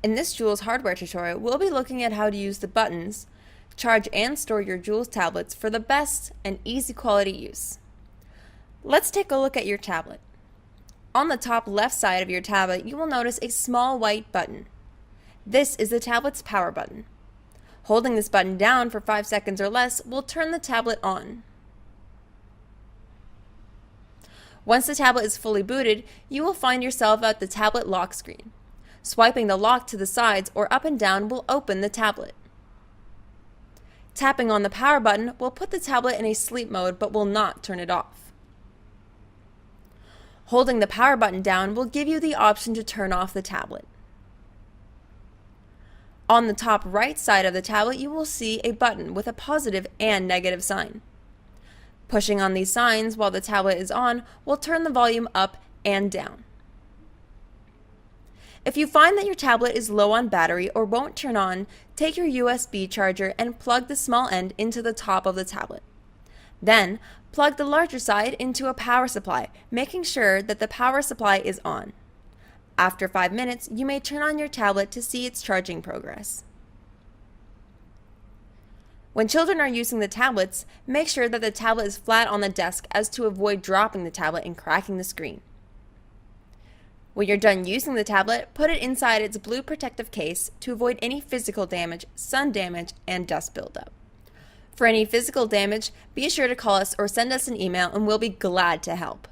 In this JULES hardware tutorial, we'll be looking at how to use the buttons, charge and store your JULES tablets for the best and easy quality use. Let's take a look at your tablet. On the top left side of your tablet, you will notice a small white button. This is the tablet's power button. Holding this button down for 5 seconds or less will turn the tablet on. Once the tablet is fully booted, you will find yourself at the tablet lock screen. Swiping the lock to the sides or up and down will open the tablet. Tapping on the power button will put the tablet in a sleep mode but will not turn it off. Holding the power button down will give you the option to turn off the tablet. On the top right side of the tablet, you will see a button with a positive and negative sign. Pushing on these signs while the tablet is on will turn the volume up and down. If you find that your tablet is low on battery or won't turn on, take your USB charger and plug the small end into the top of the tablet. Then, plug the larger side into a power supply, making sure that the power supply is on. After 5 minutes, you may turn on your tablet to see its charging progress. When children are using the tablets, make sure that the tablet is flat on the desk as to avoid dropping the tablet and cracking the screen. When you're done using the tablet, put it inside its blue protective case to avoid any physical damage, sun damage, and dust buildup. For any physical damage, be sure to call us or send us an email and we'll be glad to help.